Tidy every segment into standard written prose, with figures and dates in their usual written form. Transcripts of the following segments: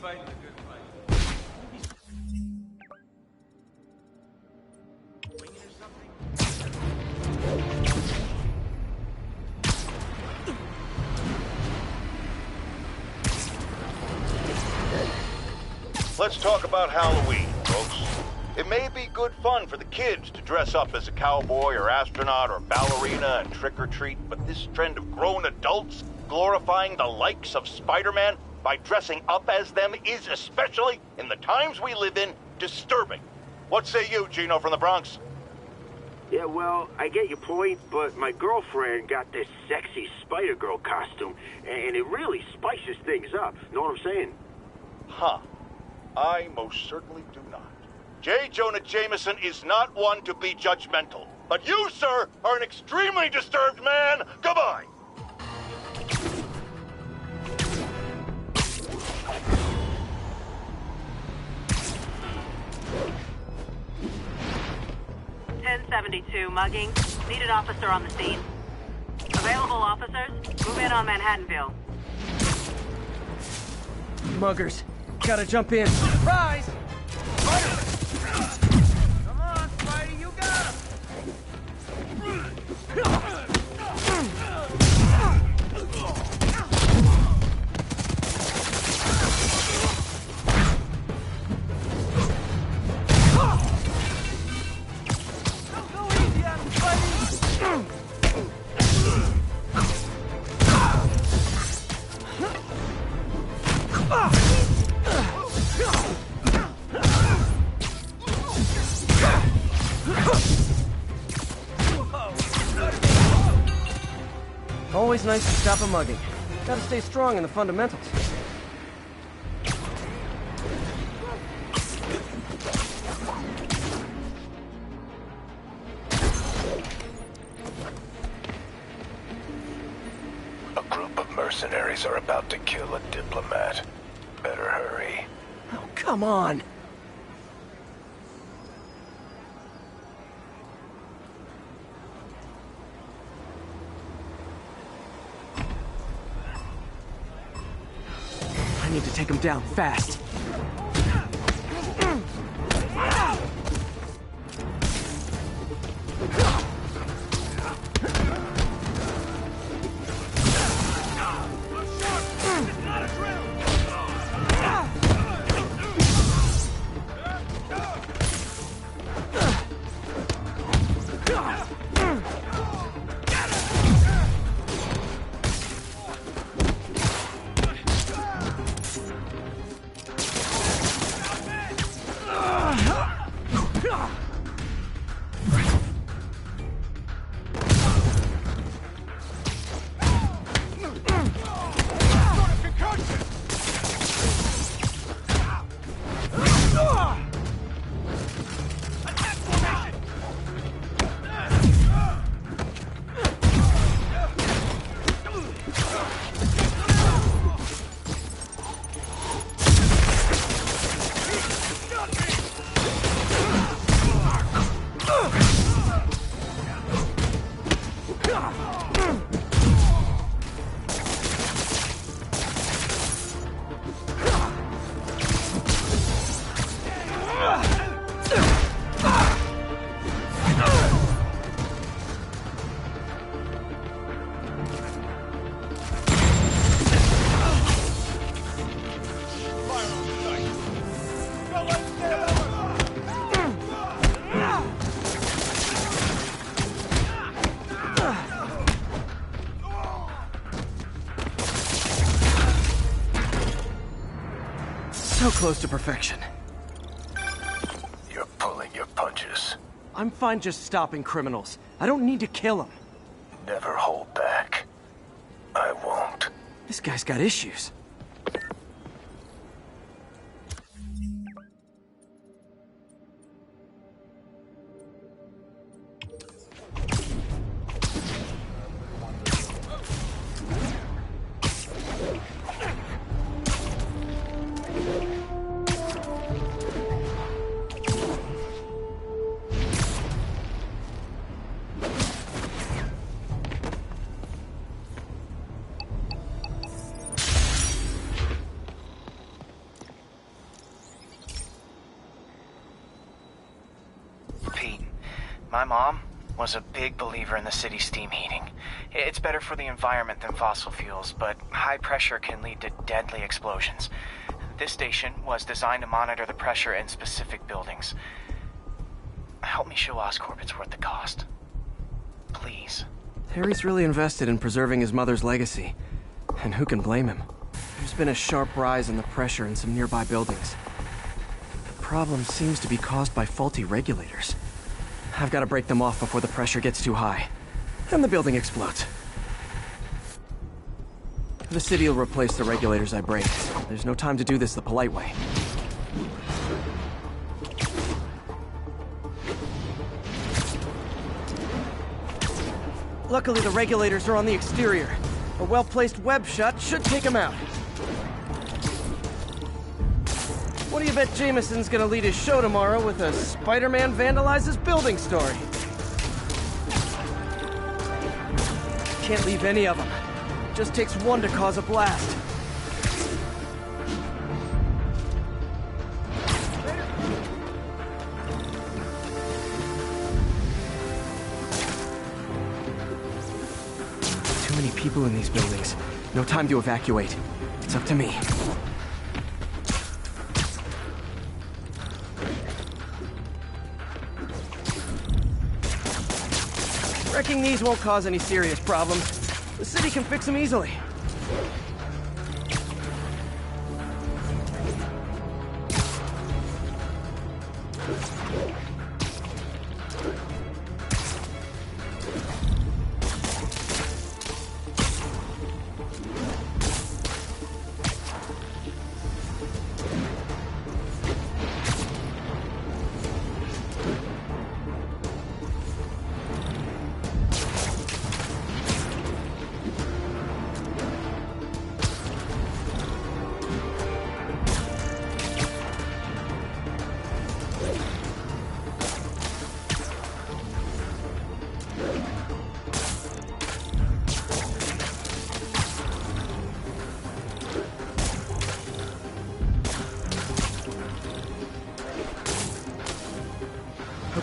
fighting a good fight. Winging or something? Let's talk about Halloween, folks. It may be good fun for the kids to dress up as a cowboy or astronaut or ballerina and trick-or-treat, but this trend of grown adults glorifying the likes of Spider-Man by dressing up as them is, especially in the times we live in, disturbing. What say you, Gino from the Bronx? Yeah, well, I get your point, but my girlfriend got this sexy Spider-Girl costume, and it really spices things up. Know what I'm saying? Huh. I most certainly do not. J. Jonah Jameson is not one to be judgmental. But you, sir, are an extremely disturbed man. Goodbye. .1072 mugging. Need an officer on the scene. Available officers, move in on Manhattanville. Muggers. Gotta jump in. Surprise! Come on, Spidey, you got him! Go easy on him, Spidey! Always nice to stop a mugging. Gotta stay strong in the fundamentals. A group of mercenaries are about to kill a diplomat. Better hurry. Oh, come on! I need to take him down fast. So close to perfection. You're pulling your punches. I'm fine just stopping criminals. I don't need to kill them. Never hold back. I won't. This guy's got issues. My mom was a big believer in the city's steam heating. It's better for the environment than fossil fuels, but high pressure can lead to deadly explosions. This station was designed to monitor the pressure in specific buildings. Help me show Oscorp it's worth the cost. Please. Harry's really invested in preserving his mother's legacy. And who can blame him? There's been a sharp rise in the pressure in some nearby buildings. The problem seems to be caused by faulty regulators. I've got to break them off before the pressure gets too high. And the building explodes. The city will replace the regulators I break. There's no time to do this the polite way. Luckily, the regulators are on the exterior. A well-placed web shot should take them out. What do you bet Jameson's gonna lead his show tomorrow with a Spider-Man vandalizes building story? Can't leave any of them. Just takes one to cause a blast. Too many people in these buildings. No time to evacuate. It's up to me. Wrecking these won't cause any serious problems. The city can fix them easily.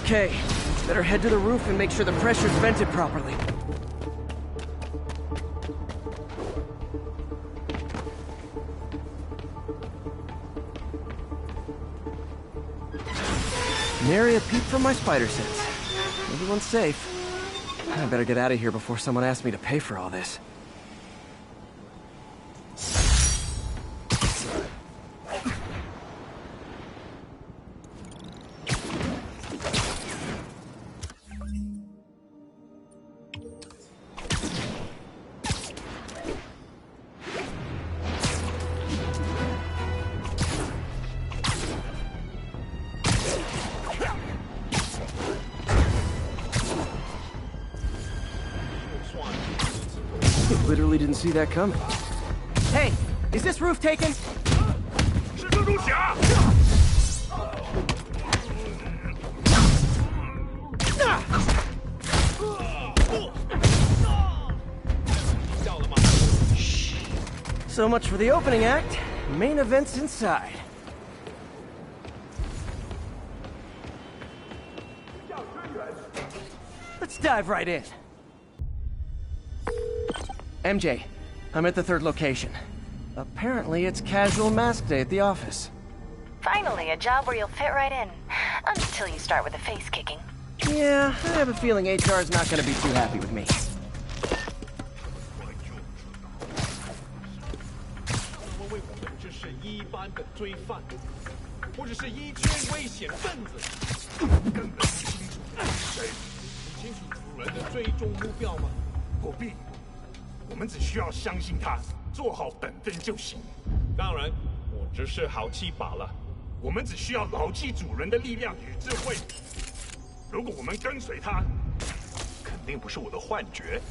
Okay, better head to the roof and make sure the pressure's vented properly. Nary a peep from my spider sense. Everyone's safe. I better get out of here before someone asks me to pay for all this. Literally didn't see that coming. Hey, is this roof taken? So much for the opening act. Main event's inside. Let's dive right in. MJ, I'm at the third location. Apparently it's casual mask day at the office. Finally, a job where you'll fit right in. Until you start with the face kicking. Yeah, I have a feeling HR is not going to be too happy with me.不必，我们只需要相信他，做好本分就行。当然，我只是好气罢了。我们只需要牢记主人的力量与智慧。如果我们跟随他，肯定不是我的幻觉。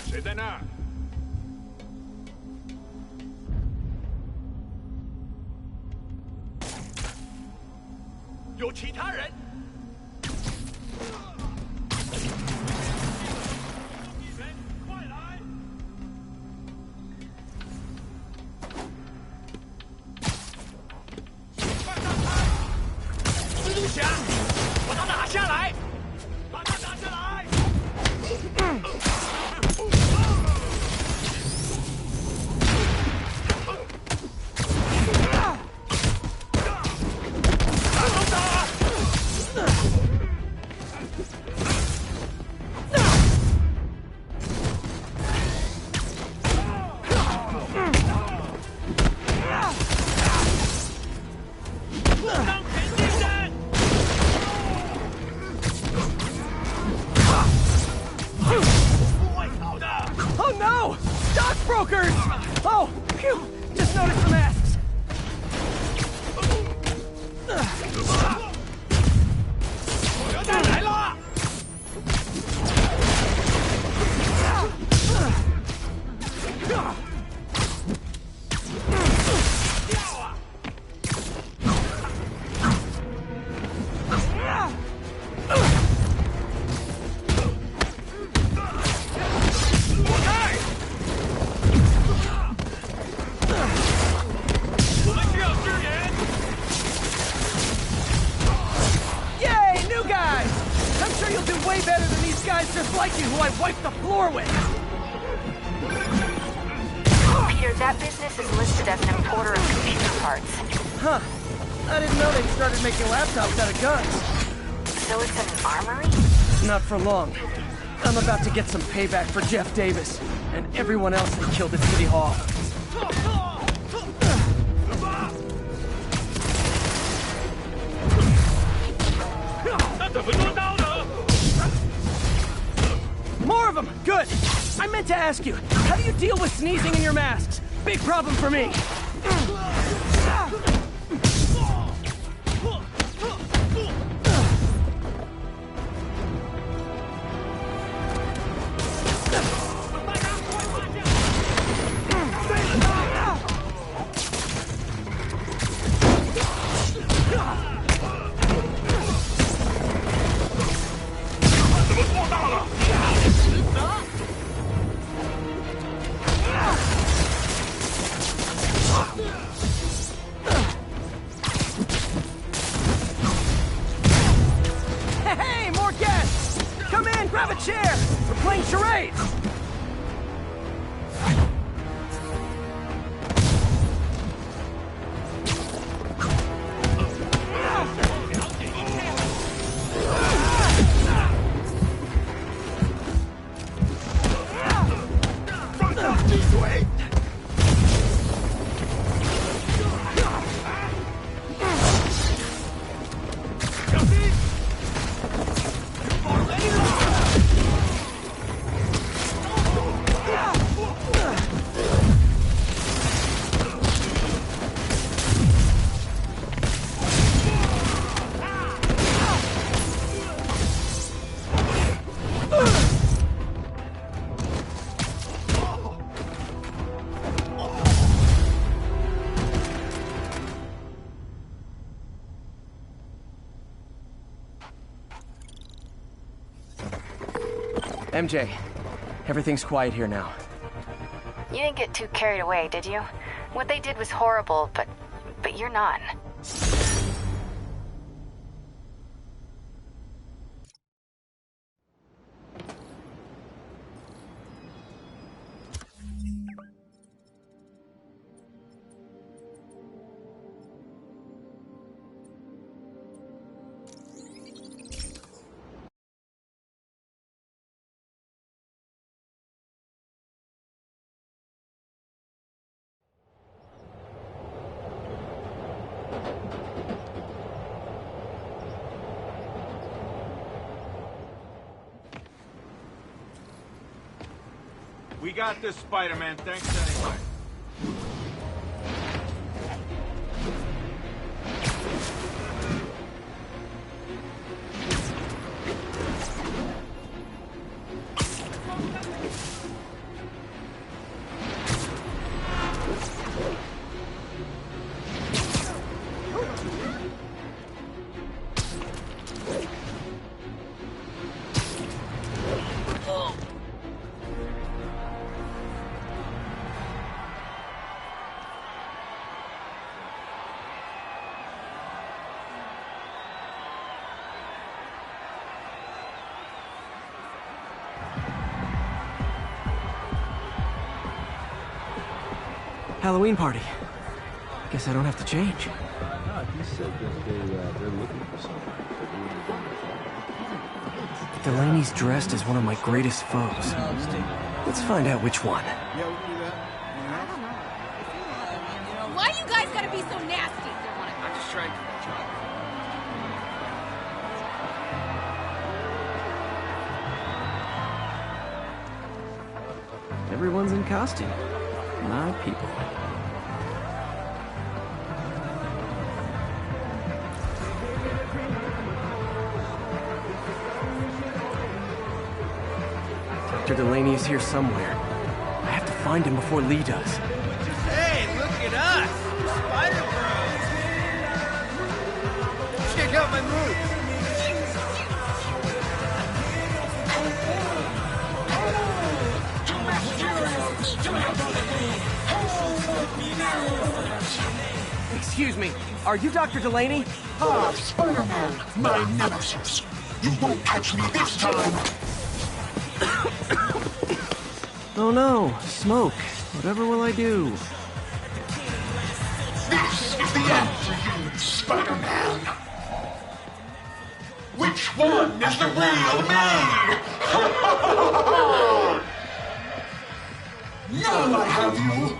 谁在那儿？有其他人。快来！ jokers! Oh, phew! Just noticed the masks. Yay, new guys! I'm sure you'll do way better than these guys just like you who I wiped the floor with. Peter, that business is listed as an importer of computer parts. Huh. I didn't know they'd started making laptops out of guns. So it's an armory? Not for long. I'm about to get some payback for Jeff Davis and everyone else that killed at City Hall. More of them! Good! I meant to ask you, how do you deal with sneezing in your masks? Big problem for me. Hey, more guests! Come in, grab a chair! We're playing charades! MJ, everything's quiet here now. You didn't get too carried away, did you? What they did was horrible, but you're not. We got this, Spider-Man. Thanks anyway. Halloween party. Guess I don't have to change. He said that they're looking for something. Delaney's dressed as one of my greatest foes. Let's find out which one. Why you guys gotta be so nasty? I'm just trying to do my job. Everyone's in costume. My people. Dr. Delaney is here somewhere. I have to find him before Lee does. Hey, look at us! Spider Bros! Check out my moves! Excuse me, are you Dr. Delaney? Ah, Spider-Man, my nemesis. You won't catch me this time. Oh no, smoke. Whatever will I do? This is the end for you, Spider-Man. Which one is the real me? Now I have you.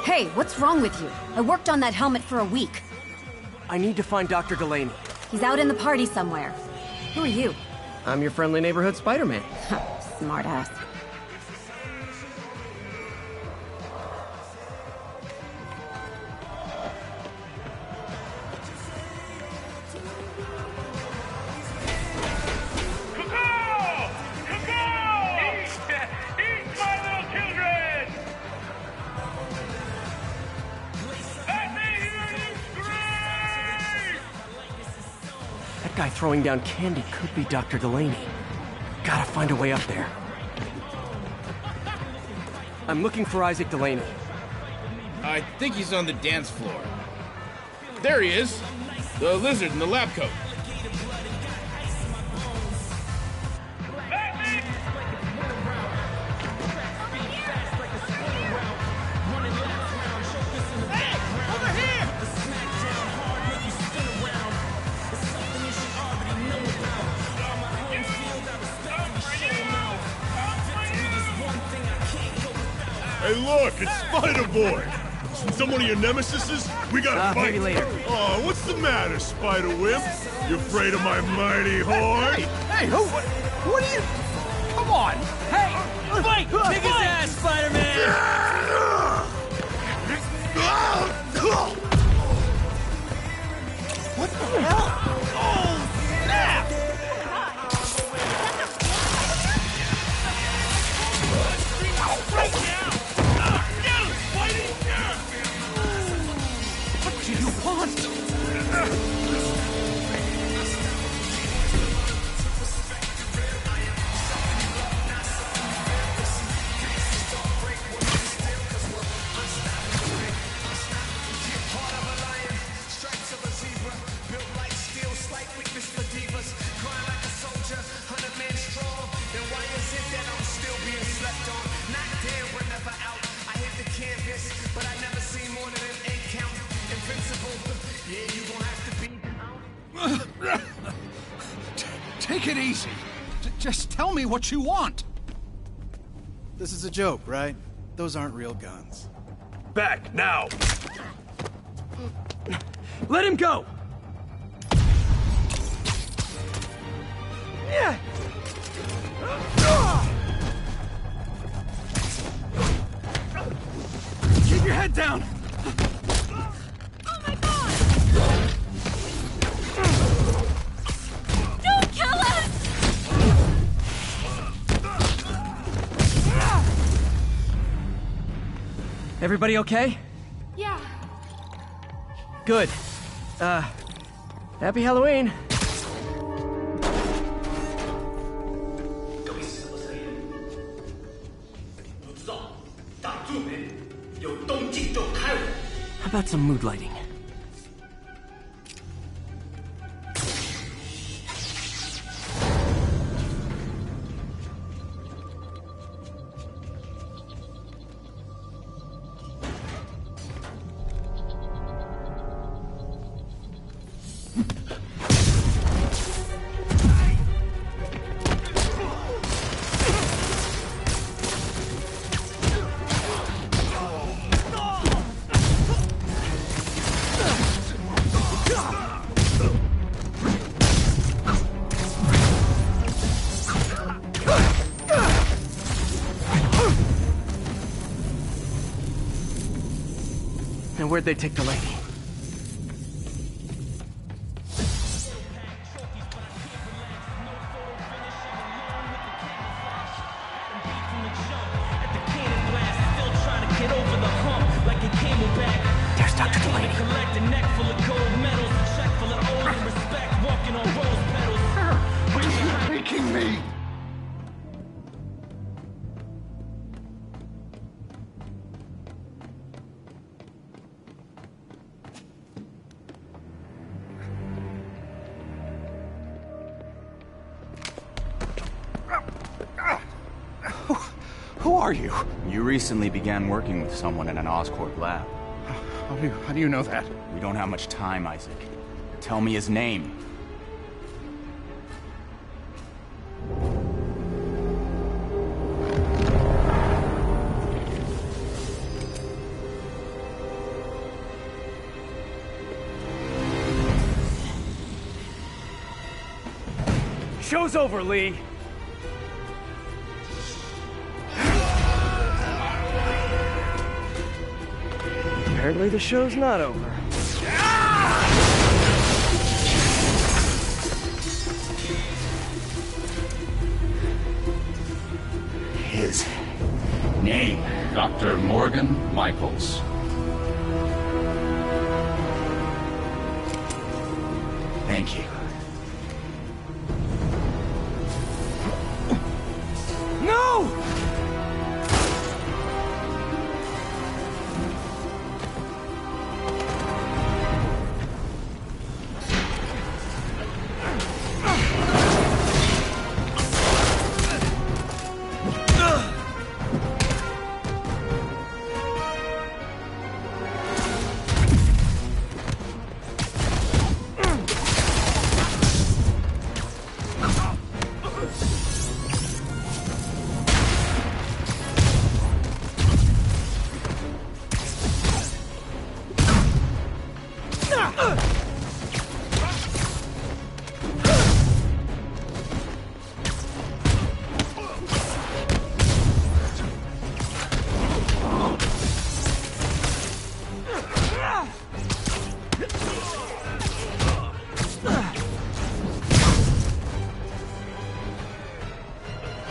Hey, what's wrong with you? I worked on that helmet for a week. I need to find Dr. Delaney. He's out in the party somewhere. Who are you? I'm your friendly neighborhood Spider-Man. Smartass. That guy throwing down candy could be Dr. Delaney. Gotta find a way up there. I'm looking for Isaac Delaney. I think he's on the dance floor. There he is! The lizard in the lab coat. Hey, look, it's Spider-Boy. Since I'm one of your nemesises, we gotta fight. Maybe later. Oh, what's the matter, Spider-Wimp? You afraid of my mighty horn? Hey, who? What are you? Come on! Hey! Fight! Kick his ass, Spider-Man! What the hell? Oh, snap! Right now! Get him, Spidey! What do you want? Take it easy. Just tell me what you want. This is a joke, right? Those aren't real guns. Back, now! Let him go! Yeah. Keep your head down! Don't kill us! Everybody okay? Yeah. Good. Happy Halloween. How about some mood lighting? Where'd they take the lady? There's Dr. Delaney. What are you making me? Who are you? You recently began working with someone in an Oscorp lab. How do you know that? We don't have much time, Isaac. Tell me his name. Show's over, Lee. Apparently the show's not over. His name, Dr. Morgan Michaels. Thank you. No!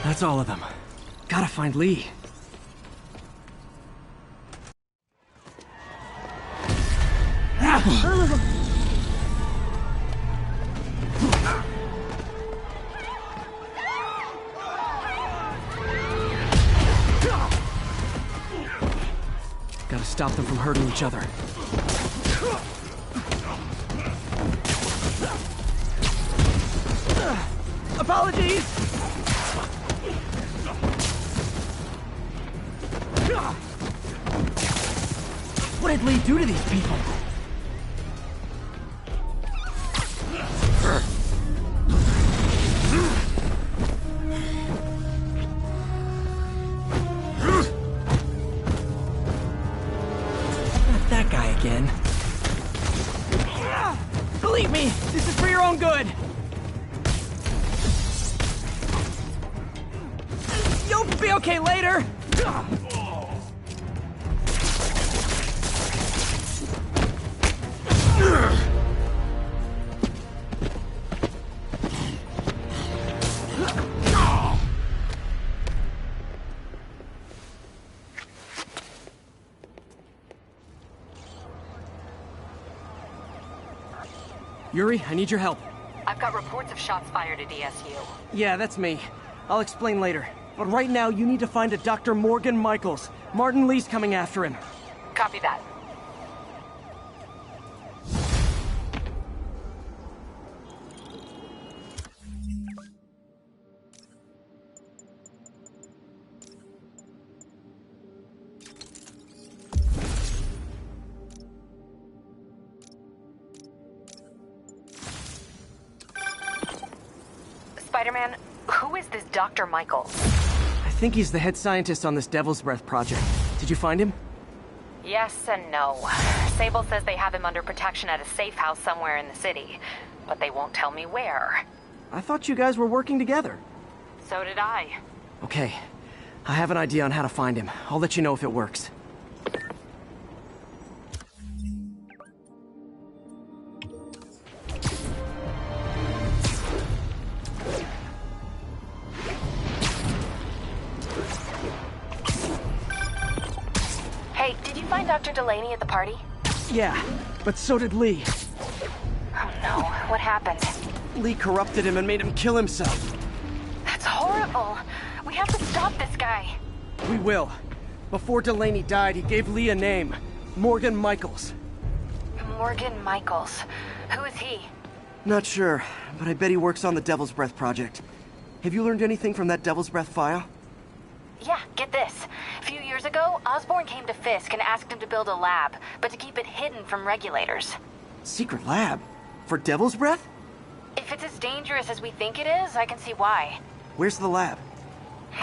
That's all of them. Gotta find Lee. Gotta stop them from hurting each other. Apologies! What did Lee do to these people? Not that guy again. Believe me, this is for your own good. You'll be okay later. Yuri, I need your help. I've got reports of shots fired at ESU. Yeah, that's me. I'll explain later. But right now, you need to find a Dr. Morgan Michaels. Martin Lee's coming after him. Copy that. Spider-Man, who is this Dr. Michaels? I think he's the head scientist on this Devil's Breath project. Did you find him? Yes and no. Sable says they have him under protection at a safe house somewhere in the city, but they won't tell me where. I thought you guys were working together. So did I. Okay. I have an idea on how to find him. I'll let you know if it works. find Dr. Delaney at the party? Yeah, but so did Lee. Oh no, what happened? Lee corrupted him and made him kill himself. That's horrible. We have to stop this guy. We will. Before Delaney died, he gave Lee a name. Morgan Michaels. Morgan Michaels. Who is he? Not sure, but I bet he works on the Devil's Breath project. Have you learned anything from that Devil's Breath file? Yeah, get this. A few years ago, Osborn came to Fisk and asked him to build a lab, but to keep it hidden from regulators. Secret lab? For Devil's Breath? If it's as dangerous as we think it is, I can see why. Where's the lab?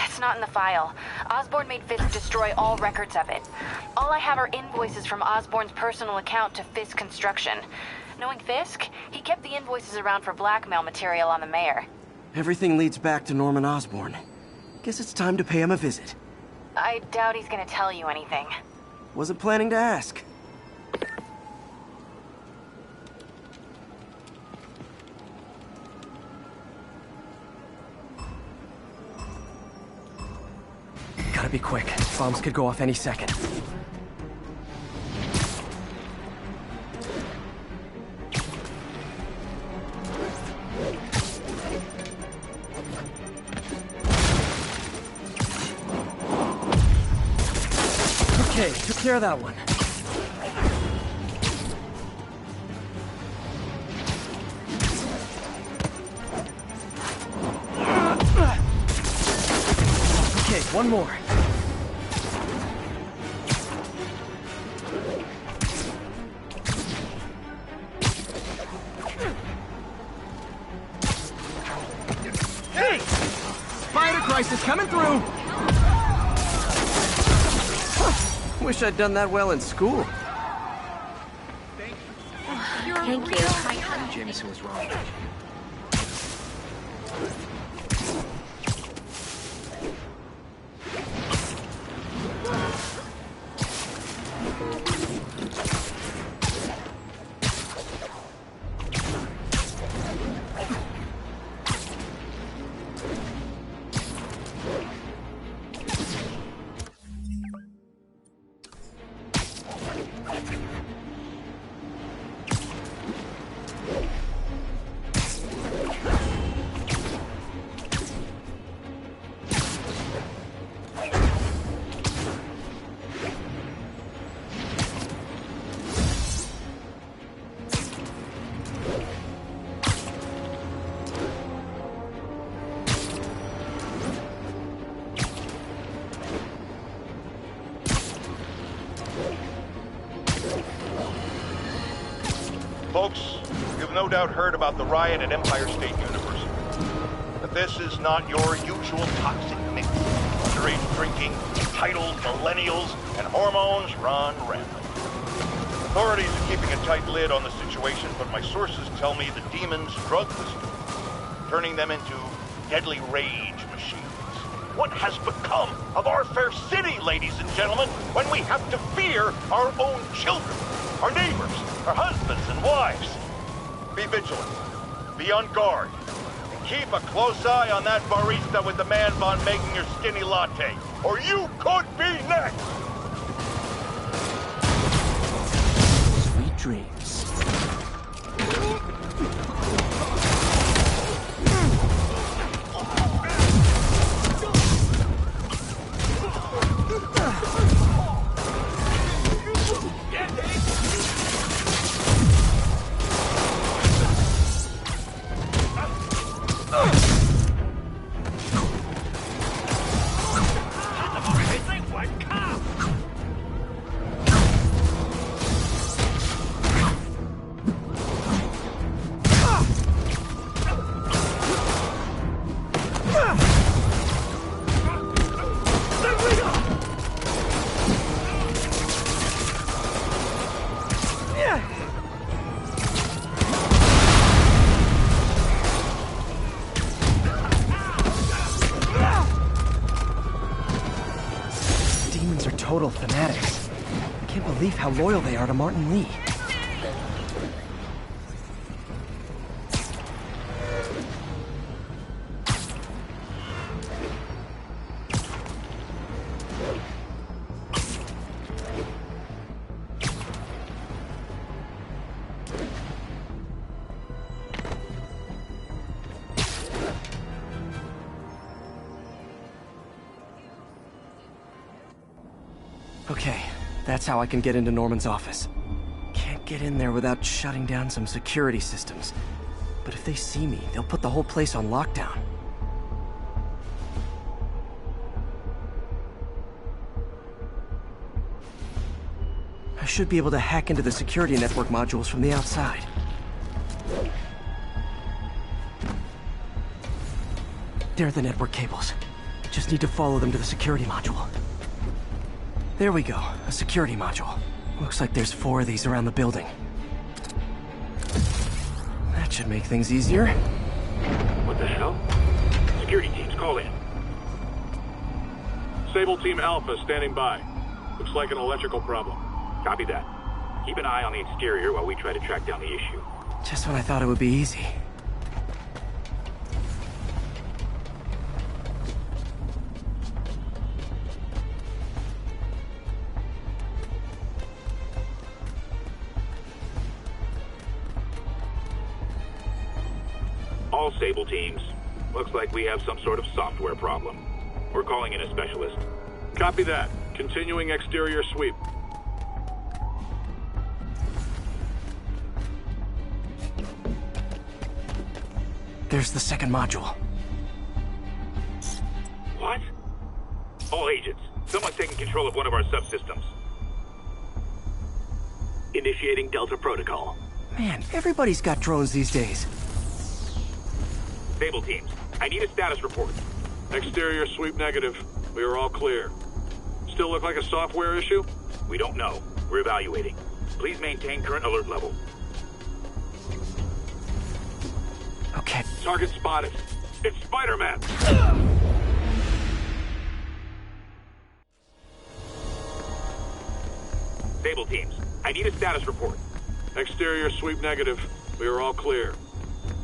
It's not in the file. Osborn made Fisk destroy all records of it. All I have are invoices from Osborn's personal account to Fisk Construction. Knowing Fisk, he kept the invoices around for blackmail material on the mayor. Everything leads back to Norman Osborn. Guess it's time to pay him a visit. I doubt he's gonna tell you anything. Wasn't planning to ask. Gotta be quick. Bombs could go off any second. Okay, took care of that one. Okay, one more. Hey! Spider Crisis coming through! Wish I'd done that well in school. Thank you. Jameson was wrong. Folks, you've no doubt heard about the riot at Empire State University. But this is not your usual toxic mix. Underage drinking, entitled millennials, and hormones run rampant. Authorities are keeping a tight lid on the situation, but my sources tell me the demons drug the students, turning them into deadly rage machines. What has become of our fair city, ladies and gentlemen, when we have to fear our own children, our neighbors, our husbands and wives? Be vigilant, be on guard, and keep a close eye on that barista with the man bun making your skinny latte, or you could be next! Sweet dreams. Total fanatics. I can't believe how loyal they are to Martin Lee. Okay, that's how I can get into Norman's office. Can't get in there without shutting down some security systems. But if they see me, they'll put the whole place on lockdown. I should be able to hack into the security network modules from the outside. There are the network cables. Just need to follow them to the security module. There we go, a security module. Looks like there's 4 of these around the building. That should make things easier. What the hell? Security teams, call in. Sable Team Alpha standing by. Looks like an electrical problem. Copy that. Keep an eye on the exterior while we try to track down the issue. Just when I thought it would be easy. All Sable teams. Looks like we have some sort of software problem. We're calling in a specialist. Copy that. Continuing exterior sweep. There's the second module. What? All agents, someone's taking control of one of our subsystems. Initiating Delta Protocol. Man, everybody's got drones these days. Sable teams, I need a status report. Exterior sweep negative. We are all clear. Still look like a software issue? We don't know. We're evaluating. Please maintain current alert level. Okay. Target spotted. It's Spider-Man! Sable teams, I need a status report. Exterior sweep negative. We are all clear.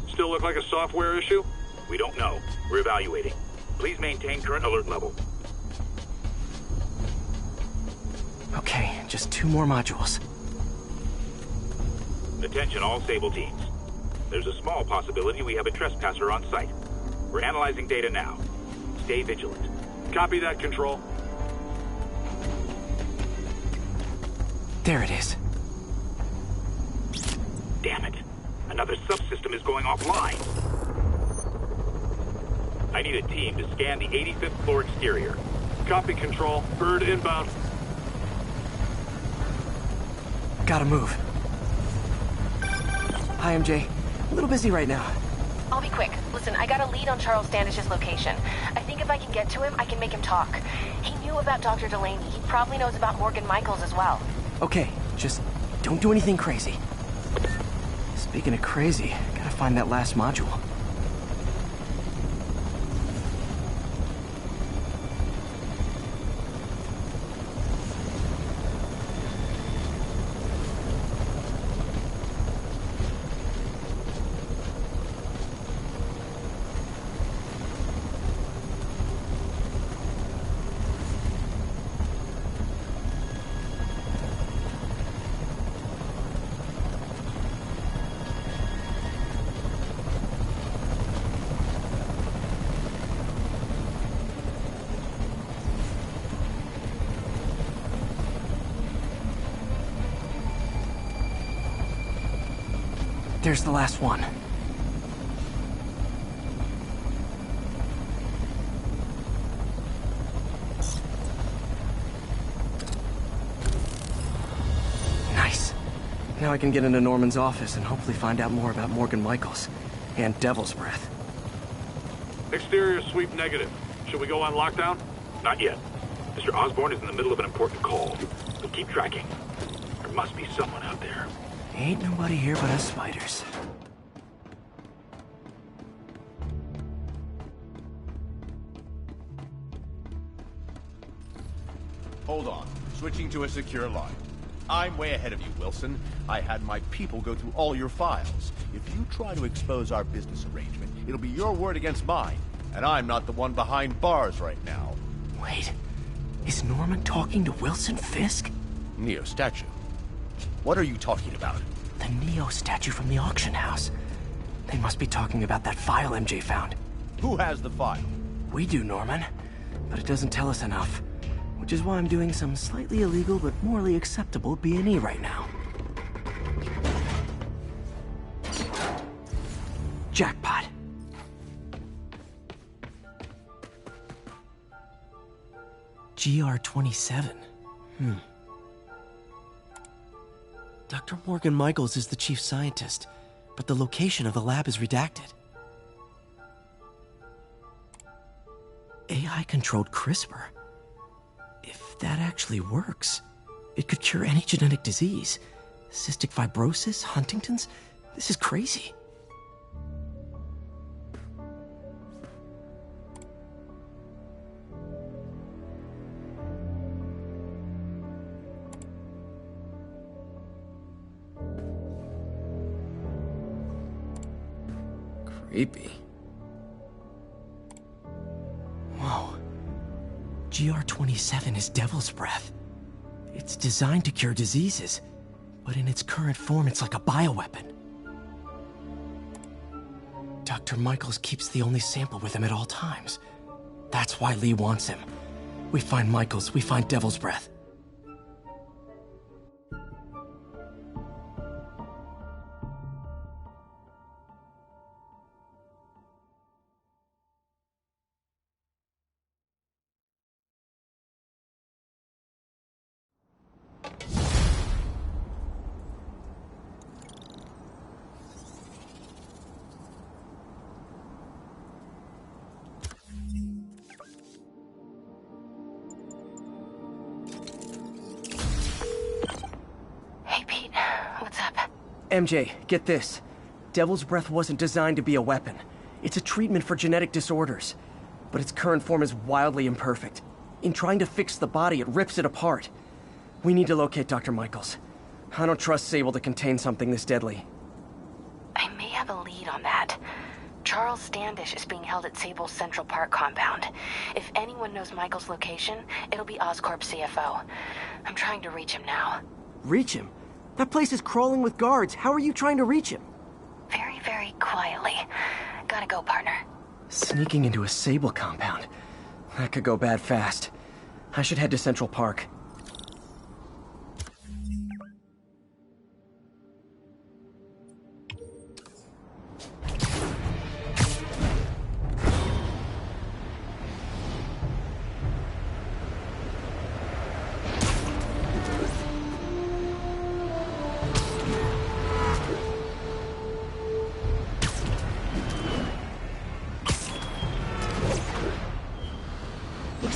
Still look like a software issue? We don't know. We're evaluating. Please maintain current alert level. Okay, just 2 more modules. Attention all Sable teams. There's a small possibility we have a trespasser on site. We're analyzing data now. Stay vigilant. Copy that, Control. There it is. Damn it. Another subsystem is going offline. I need a team to scan the 85th floor exterior. Copy, Control. Bird inbound. Gotta move. Hi, MJ. A little busy right now. I'll be quick. Listen, I got a lead on Charles Standish's location. I think if I can get to him, I can make him talk. He knew about Dr. Delaney. He probably knows about Morgan Michaels as well. Okay, just don't do anything crazy. Speaking of crazy, gotta find that last module. There's the last one. Nice. Now I can get into Norman's office and hopefully find out more about Morgan Michaels and Devil's Breath. Exterior sweep negative. Should we go on lockdown? Not yet. Mr. Osborn is in the middle of an important call. We'll keep tracking. There must be someone out there. Ain't nobody here but us spiders. Hold on. Switching to a secure line. I'm way ahead of you, Wilson. I had my people go through all your files. If you try to expose our business arrangement, it'll be your word against mine. And I'm not the one behind bars right now. Wait. Is Norman talking to Wilson Fisk? Neo statue. What are you talking about? The Neo statue from the auction house. They must be talking about that file MJ found. Who has the file? We do, Norman. But it doesn't tell us enough. We which is why I'm doing some slightly illegal but morally acceptable B&E right now. Jackpot. GR-27. Dr. Morgan Michaels is the chief scientist, but the location of the lab is redacted. AI-controlled CRISPR. If that actually works, it could cure any genetic disease. Cystic fibrosis, Huntington's. This is crazy. Creepy. Whoa. GR-27 is Devil's Breath. It's designed to cure diseases, but in its current form, it's like a bioweapon. Dr. Michaels keeps the only sample with him at all times. That's why Lee wants him. We find Michaels, we find Devil's Breath. MJ, get this. Devil's Breath wasn't designed to be a weapon. It's a treatment for genetic disorders. But its current form is wildly imperfect. In trying to fix the body, it rips it apart. We need to locate Dr. Michaels. I don't trust Sable to contain something this deadly. I may have a lead on that. Charles Standish is being held at Sable's Central Park compound. If anyone knows Michael's location, it'll be Oscorp's CFO. I'm trying to reach him now. Reach him? That place is crawling with guards. How are you trying to reach him? Very, very quietly. Gotta go, partner. Sneaking into a Sable compound. That could go bad fast. I should head to Central Park.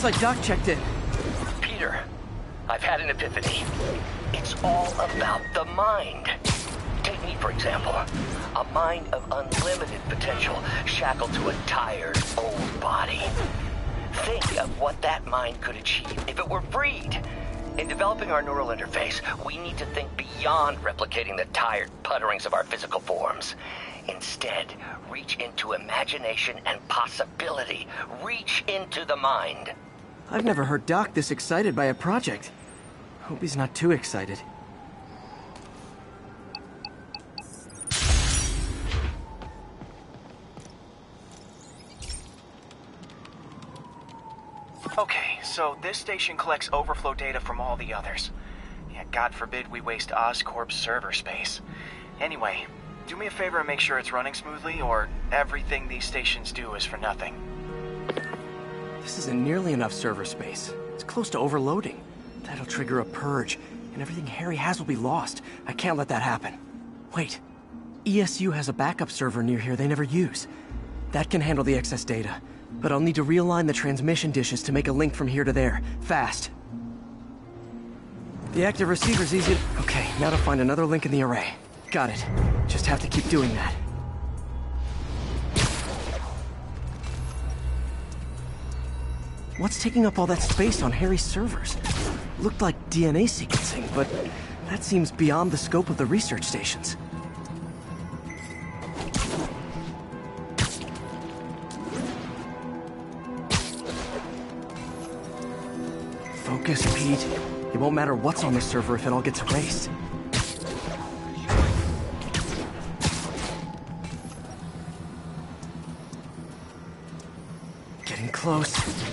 Like Doc checked in. Peter, I've had an epiphany. It's all about the mind. Take me, for example. A mind of unlimited potential, shackled to a tired, old body. Think of what that mind could achieve if it were freed. In developing our neural interface, we need to think beyond replicating the tired putterings of our physical forms. Instead, reach into imagination and possibility. Reach into the mind. I've never heard Doc this excited by a project. Hope he's not too excited. Okay, so this station collects overflow data from all the others. Yeah, God forbid we waste Oscorp's server space. Anyway, do me a favor and make sure it's running smoothly, or everything these stations do is for nothing. This isn't nearly enough server space. It's close to overloading. That'll trigger a purge, and everything Harry has will be lost. I can't let that happen. Wait. ESU has a backup server near here they never use. That can handle the excess data, but I'll need to realign the transmission dishes to make a link from here to there. Fast. The active receiver's easy to... Okay, now to find another link in the array. Got it. Just have to keep doing that. What's taking up all that space on Harry's servers? Looked like DNA sequencing, but that seems beyond the scope of the research stations. Focus, Pete. It won't matter what's on the server if it all gets erased. Getting close.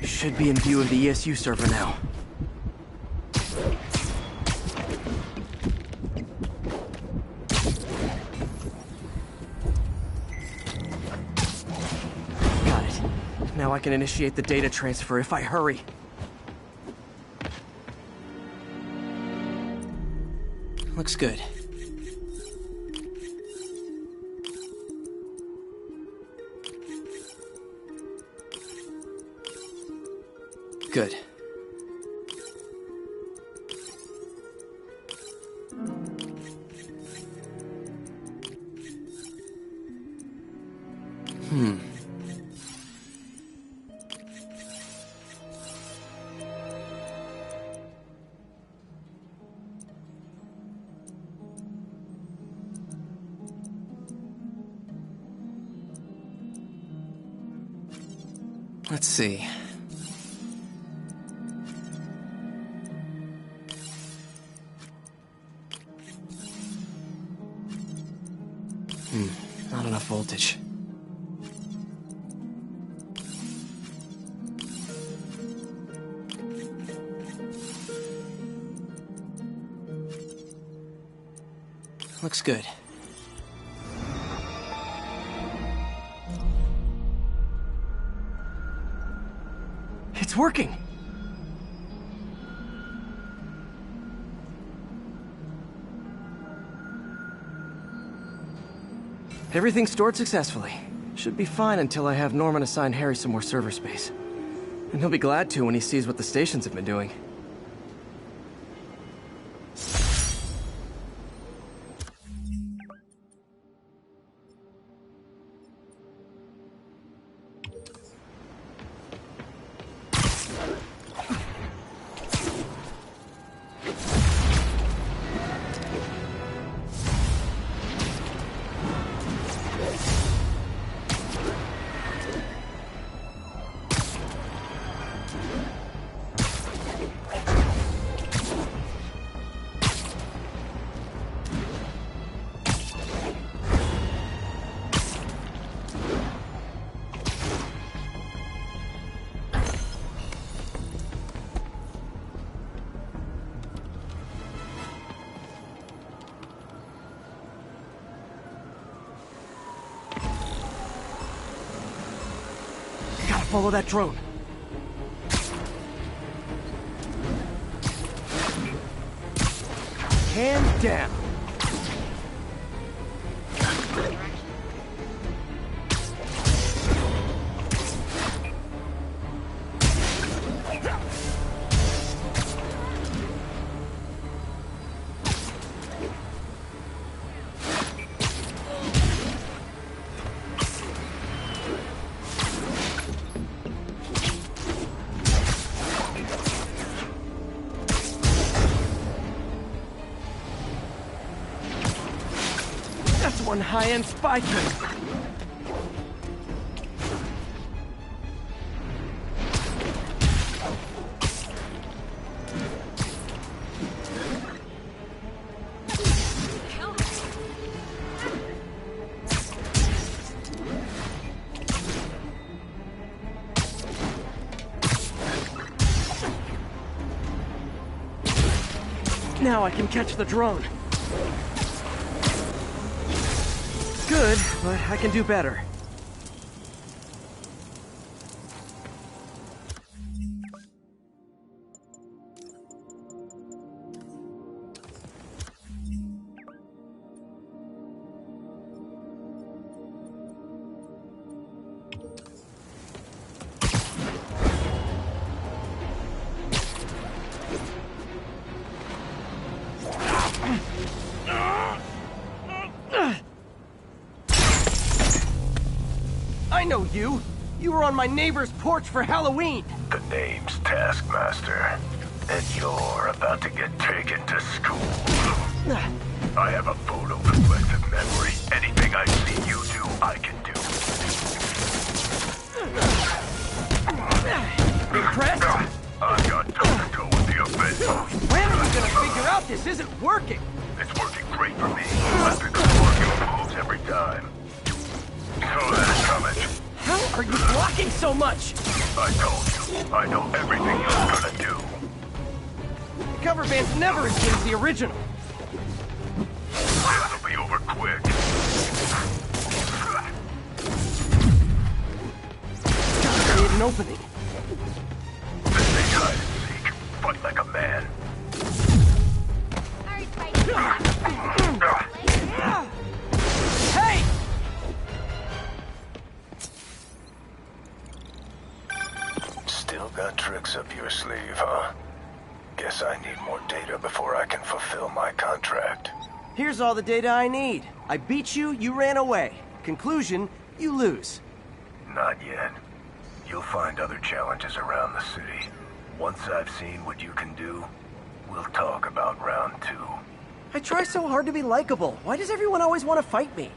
Should be in view of the ESU server now. Got it. Now I can initiate the data transfer if I hurry. Looks good. Good. Let's see. Not enough voltage. Looks good. It's working! Everything stored successfully. Should be fine until I have Norman assign Harry some more server space. And he'll be glad to when he sees what the stations have been doing. Follow that drone. Hand down. One high-end spy kit. Now I can catch the drone. Good, but I can do better. I know you! You were on my neighbor's porch for Halloween! The name's Taskmaster, and you're about to get taken to school. I have a photo-reflective memory. Anything I see you do, I can do. Impressed? I got toe-to-toe with the offense. When are you gonna figure out this isn't working? It's working great for me. I pick up working moves every time. So that's coming. How are you blocking so much? I told you. I know everything you're gonna do. The cover band's never as good as the original. This'll be over quick. Gotta create an opening. This ain't hide and seek. Fight like a man. Hey! Still got tricks up your sleeve, huh? Guess I need more data before I can fulfill my contract. Here's all the data I need. I beat you, you ran away. Conclusion, you lose. Not yet. You'll find other challenges around the city. Once I've seen what you can do, we'll talk about round 2. I try so hard to be likable. Why does everyone always want to fight me?